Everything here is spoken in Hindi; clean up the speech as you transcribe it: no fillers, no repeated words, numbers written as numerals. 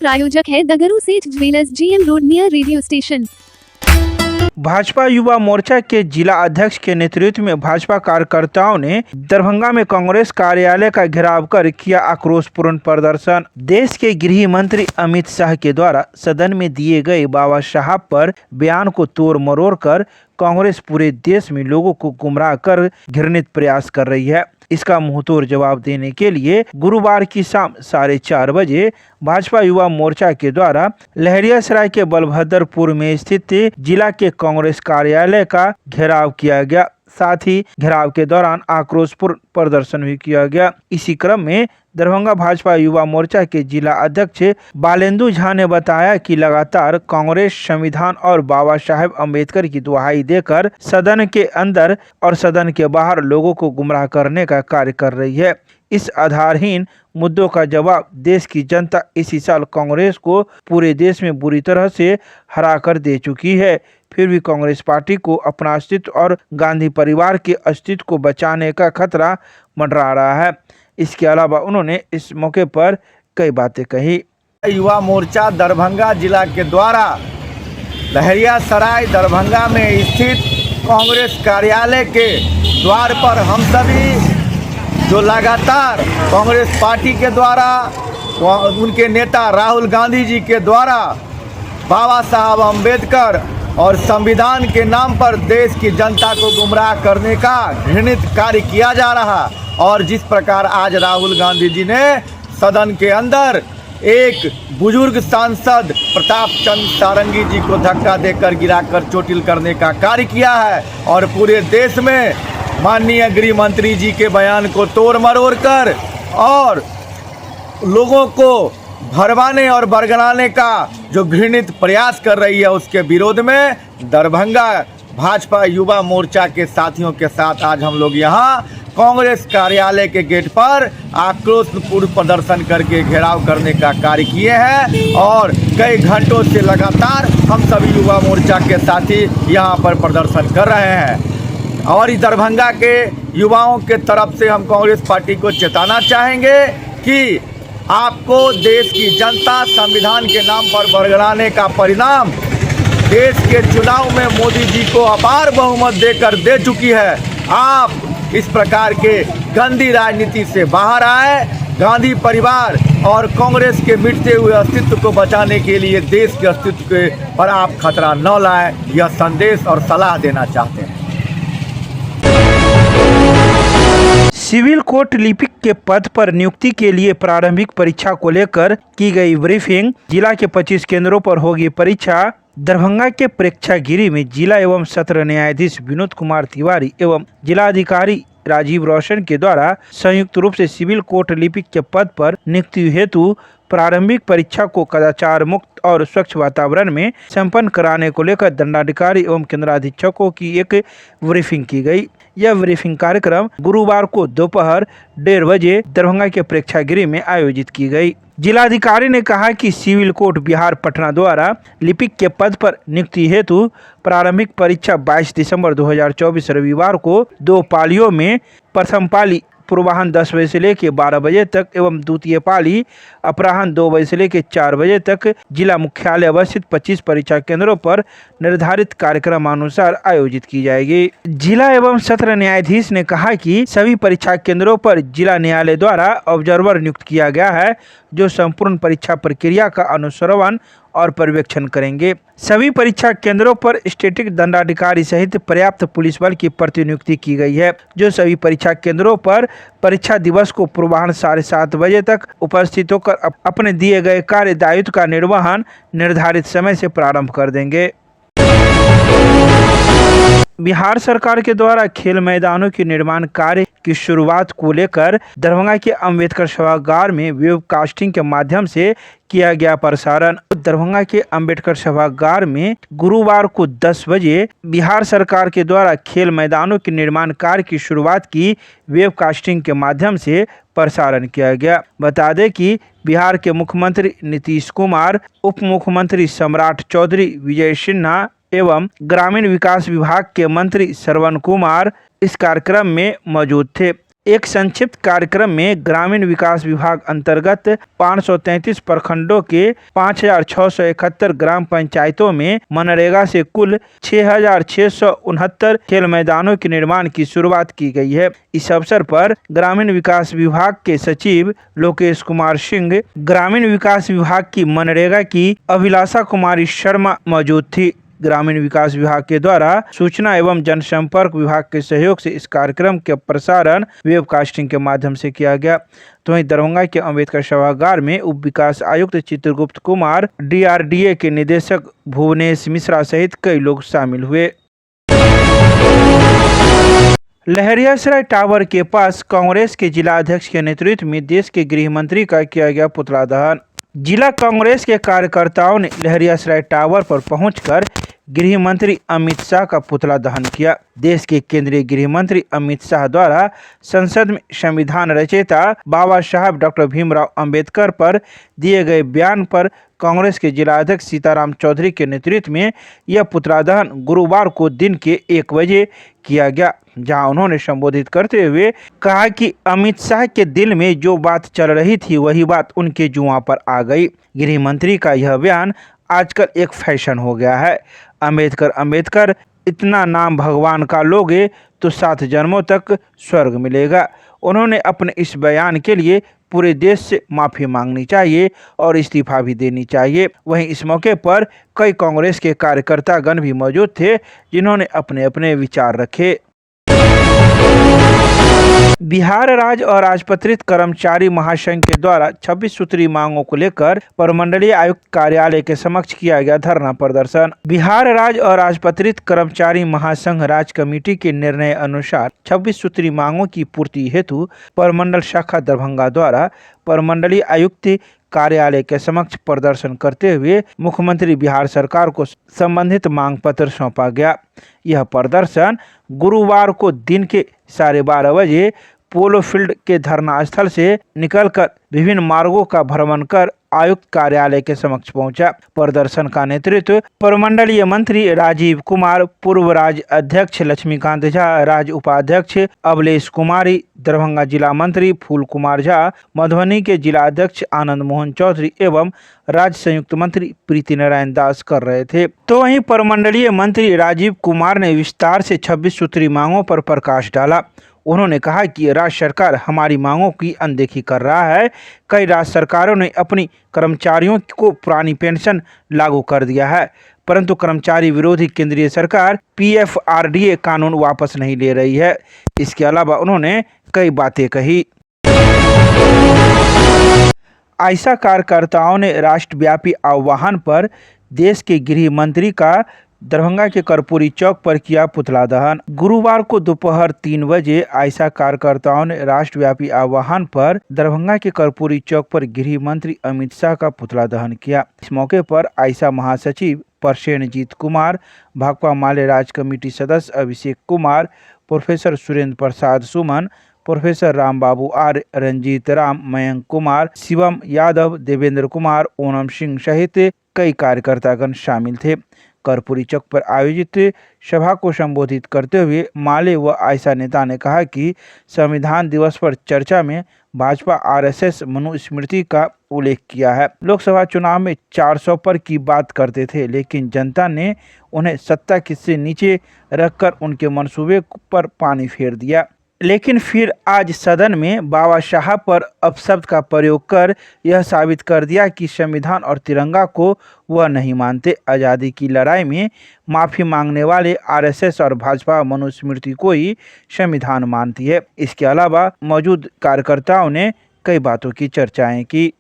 प्रायोजक है दगरू सेठ jewellers, GM road near radio station. Bhajpa Yuva Morcha के जिला अध्यक्ष के नेतृत्व में भाजपा कार्यकर्ताओं ने दरभंगा में कांग्रेस कार्यालय का घेराव कर किया आक्रोशपूर्ण प्रदर्शन। देश के गृह मंत्री अमित शाह के द्वारा सदन में दिए गए बाबा साहब पर बयान को तोड़ मरोड़ कर कांग्रेस पूरे देश में लोगों को गुमराह कर घृणित प्रयास कर रही है। इसका मुंहतोड़ जवाब देने के लिए गुरुवार की शाम 4:30 बजे भाजपा युवा मोर्चा के द्वारा लहरियासराय के बलभद्रपुर में स्थित जिला के कांग्रेस कार्यालय का घेराव किया गया। साथ ही घेराव के दौरान आक्रोशपूर्ण प्रदर्शन भी किया गया। इसी क्रम में दरभंगा भाजपा युवा मोर्चा के जिला अध्यक्ष बालेंदु झा ने बताया कि लगातार कांग्रेस संविधान और बाबा साहेब अम्बेडकर की दुहाई देकर सदन के अंदर और सदन के बाहर लोगों को गुमराह करने का कार्य कर रही है। इस आधारहीन मुद्दों का जवाब देश की जनता इसी साल कांग्रेस को पूरे देश में बुरी तरह से हरा कर दे चुकी है। फिर भी कांग्रेस पार्टी को अपना अस्तित्व और गांधी परिवार के अस्तित्व को बचाने का खतरा मंडरा रहा है। इसके अलावा उन्होंने इस मौके पर कई बातें कही। युवा मोर्चा दरभंगा जिला के द्वारा लहरियासराय दरभंगा में स्थित कांग्रेस कार्यालय के द्वार पर हम सभी जो लगातार कांग्रेस पार्टी के द्वारा उनके नेता राहुल गांधी जी के द्वारा बाबा साहब अम्बेडकर और संविधान के नाम पर देश की जनता को गुमराह करने का घृणित कार्य किया जा रहा, और जिस प्रकार आज राहुल गांधी जी ने सदन के अंदर एक बुजुर्ग सांसद प्रताप चंद्र सारंगी जी को धक्का देकर गिराकर चोटिल करने का कार्य किया है, और पूरे देश में माननीय गृह मंत्री जी के बयान को तोड़ मरोड़ कर और लोगों को भरवाने और बरगलाने का जो घृणित प्रयास कर रही है, उसके विरोध में दरभंगा भाजपा युवा मोर्चा के साथियों के साथ आज हम लोग यहाँ कांग्रेस कार्यालय के गेट पर आक्रोशपूर्ण प्रदर्शन करके घेराव करने का कार्य किए हैं, और कई घंटों से लगातार हम सभी युवा मोर्चा के साथी यहाँ पर प्रदर्शन कर रहे हैं। और इस दरभंगा के युवाओं के तरफ से हम कांग्रेस पार्टी को चेताना चाहेंगे कि आपको देश की जनता संविधान के नाम पर बरगलाने का परिणाम देश के चुनाव में मोदी जी को अपार बहुमत देकर दे चुकी है। आप इस प्रकार के गंदी राजनीति से बाहर आए, गांधी परिवार और कांग्रेस के मिटते हुए अस्तित्व को बचाने के लिए देश के अस्तित्व के पर आप खतरा न लाएं, यह संदेश और सलाह देना चाहते हैं। सिविल कोर्ट लिपिक के पद पर नियुक्ति के लिए प्रारंभिक परीक्षा को लेकर की गई ब्रीफिंग। जिला के 25 केंद्रों पर होगी परीक्षा। दरभंगा के प्रेक्षागृह में जिला एवं सत्र न्यायाधीश विनोद कुमार तिवारी एवं जिलाधिकारी राजीव रोशन के द्वारा संयुक्त रूप से सिविल कोर्ट लिपिक के पद पर नियुक्ति हेतु प्रारंभिक परीक्षा को कदाचार मुक्त और स्वच्छ वातावरण में संपन्न कराने को लेकर दंडाधिकारी एवं केंद्राधीक्षकों की एक ब्रीफिंग की गई। यह ब्रीफिंग कार्यक्रम गुरुवार को दोपहर 1:30 बजे दरभंगा के प्रेक्षागृह में आयोजित की गई। जिलाधिकारी ने कहा कि सिविल कोर्ट बिहार पटना द्वारा लिपिक के पद पर नियुक्ति हेतु प्रारंभिक परीक्षा 22 दिसंबर 2024 रविवार को 2 पालियों में प्रथम पाली पूर्वाह्न 10 बजे से लेकर 12 बजे तक एवं द्वितीय पाली अपराह्न 2 बजे से लेकर 4 बजे तक जिला मुख्यालय अवस्थित 25 परीक्षा केंद्रों पर निर्धारित कार्यक्रमानुसार आयोजित की जाएगी। जिला एवं सत्र न्यायाधीश ने कहा कि सभी परीक्षा केंद्रों पर जिला न्यायालय द्वारा ऑब्जर्वर नियुक्त किया गया है, जो संपूर्ण परीक्षा प्रक्रिया का अनुश्रवण और पर्यवेक्षण करेंगे। सभी परीक्षा केंद्रों पर स्टैटिक दंडाधिकारी सहित पर्याप्त पुलिस बल की प्रतिनियुक्ति की गई है, जो सभी परीक्षा केंद्रों पर परीक्षा दिवस को पूर्वाह्न 7:30 बजे तक उपस्थित होकर अपने दिए गए कार्य दायित्व का निर्वहन निर्धारित समय से प्रारंभ कर देंगे। बिहार सरकार के द्वारा खेल मैदानों के निर्माण कार्य की शुरुआत को लेकर दरभंगा के अंबेडकर सभागार में वेबकास्टिंग के माध्यम से किया गया प्रसारण। दरभंगा के अंबेडकर सभागार में गुरुवार को 10 बजे बिहार सरकार के द्वारा खेल मैदानों के निर्माण कार्य की शुरुआत की वेबकास्टिंग के माध्यम से प्रसारण किया गया। बता दें कि बिहार के मुख्यमंत्री नीतीश कुमार, उप मुख्यमंत्री सम्राट चौधरी, विजय सिन्हा एवं ग्रामीण विकास विभाग के मंत्री श्रवण कुमार इस कार्यक्रम में मौजूद थे। एक संक्षिप्त कार्यक्रम में ग्रामीण विकास विभाग अंतर्गत 533 प्रखंडों के 5,671 ग्राम पंचायतों में मनरेगा से कुल 6,669 खेल मैदानों के निर्माण की शुरुआत की गई है। इस अवसर पर ग्रामीण विकास विभाग के सचिव लोकेश कुमार सिंह, ग्रामीण विकास विभाग की मनरेगा की अभिलाषा कुमारी शर्मा मौजूद थी। ग्रामीण विकास विभाग के द्वारा सूचना एवं जनसंपर्क विभाग के सहयोग से इस कार्यक्रम के प्रसारण वेबकास्टिंग के माध्यम से किया गया। तो वहीं दरभंगा के अम्बेडकर सभागार में उप विकास आयुक्त चित्रगुप्त कुमार, DRDA के निदेशक भुवनेश मिश्रा सहित कई लोग शामिल हुए। लहरियासराय टावर के पास कांग्रेस के जिला अध्यक्ष के नेतृत्व में देश के गृह मंत्री का किया गया पुतला दहन। जिला कांग्रेस के कार्यकर्ताओं ने लहरियासराय टावर पर पहुंचकर गृह मंत्री अमित शाह का पुतला दहन किया। देश के केंद्रीय गृह मंत्री अमित शाह द्वारा संसद में संविधान रचयिता बाबा साहब डॉक्टर भीमराव अंबेडकर पर दिए गए बयान पर कांग्रेस के जिला अध्यक्ष सीताराम चौधरी के नेतृत्व में यह पुतला दहन गुरुवार को दिन के 1 बजे किया गया, जहां उन्होंने संबोधित करते हुए कहा कि अमित शाह के दिल में जो बात चल रही थी वही बात उनके जुआ पर आ गई। गृह मंत्री का यह बयान आजकल एक फैशन हो गया है। अंबेडकर इतना नाम भगवान का लोगे तो 7 जन्मों तक स्वर्ग मिलेगा। उन्होंने अपने इस बयान के लिए पूरे देश से माफ़ी मांगनी चाहिए और इस्तीफा भी देनी चाहिए। वहीं इस मौके पर कई कांग्रेस के कार्यकर्तागण भी मौजूद थे, जिन्होंने अपने अपने विचार रखे। बिहार राज्य और राजपत्रित कर्मचारी महासंघ के द्वारा 26 सूत्री मांगों को लेकर प्रमंडलीय आयुक्त कार्यालय के समक्ष किया गया धरना प्रदर्शन। बिहार राज्य और राजपत्रित कर्मचारी महासंघ राज्य कमेटी के निर्णय अनुसार 26 सूत्री मांगों की पूर्ति हेतु प्रमंडल शाखा दरभंगा द्वारा प्रमंडलीय आयुक्त कार्यालय के समक्ष प्रदर्शन करते हुए मुख्यमंत्री बिहार सरकार को संबंधित मांग पत्र सौंपा गया। यह प्रदर्शन गुरुवार को दिन के 12:30 बजे पोलो फील्ड के धरना स्थल से निकलकर विभिन्न मार्गों का भ्रमण कर आयुक्त कार्यालय के समक्ष पहुंचा। प्रदर्शन का नेतृत्व प्रमंडलीय मंत्री राजीव कुमार, पूर्व राज्य अध्यक्ष लक्ष्मीकांत झा, राज्य उपाध्यक्ष अवलेश कुमारी, दरभंगा जिला मंत्री फूल कुमार झा, मधुबनी के जिला अध्यक्ष आनंद मोहन चौधरी एवं राज्य संयुक्त मंत्री प्रीति नारायण दास कर रहे थे। तो वहीं प्रमंडलीय मंत्री राजीव कुमार ने विस्तार से 26 सूत्री मांगों पर प्रकाश डाला। उन्होंने कहा कि राज्य सरकार हमारी मांगों की अनदेखी कर रहा है। कई राज्य सरकारों ने अपनी कर्मचारियों को पुरानी पेंशन लागू कर दिया है, परंतु कर्मचारी विरोधी केंद्रीय सरकार PFRDA कानून वापस नहीं ले रही है। इसके अलावा उन्होंने कई बातें कही। आयशा कार्यकर्ताओं ने राष्ट्रव्यापी आह्वान पर देश के गृह मंत्री का दरभंगा के कर्पूरी चौक पर किया पुतला दहन। गुरुवार को दोपहर 3 बजे आयशा कार्यकर्ताओं ने राष्ट्रव्यापी आह्वान पर दरभंगा के कर्पूरी चौक पर गृह मंत्री अमित शाह का पुतला दहन किया। इस मौके पर आयशा महासचिव परसेनजीत कुमार, भाकपा माले राज्य कमेटी सदस्य अभिषेक कुमार, प्रोफेसर सुरेंद्र प्रसाद सुमन, प्रोफेसर राम बाबू आर्य, रंजीत राम, मयंक कुमार, शिवम यादव, देवेंद्र कुमार, ओनम सिंह सहित कई कार्यकर्तागण शामिल थे। कर्पूरी चौक पर आयोजित सभा को संबोधित करते हुए माले व आयशा नेता ने कहा कि संविधान दिवस पर चर्चा में भाजपा RSS मनुस्मृति का उल्लेख किया है। लोकसभा चुनाव में 400 पर की बात करते थे, लेकिन जनता ने उन्हें सत्ता से नीचे रखकर उनके मंसूबे पर पानी फेर दिया। लेकिन फिर आज सदन में बाबा साहब पर अपशब्द का प्रयोग कर यह साबित कर दिया कि संविधान और तिरंगा को वह नहीं मानते। आज़ादी की लड़ाई में माफ़ी मांगने वाले RSS और भाजपा मनुस्मृति को ही संविधान मानती है। इसके अलावा मौजूद कार्यकर्ताओं ने कई बातों की चर्चाएं की।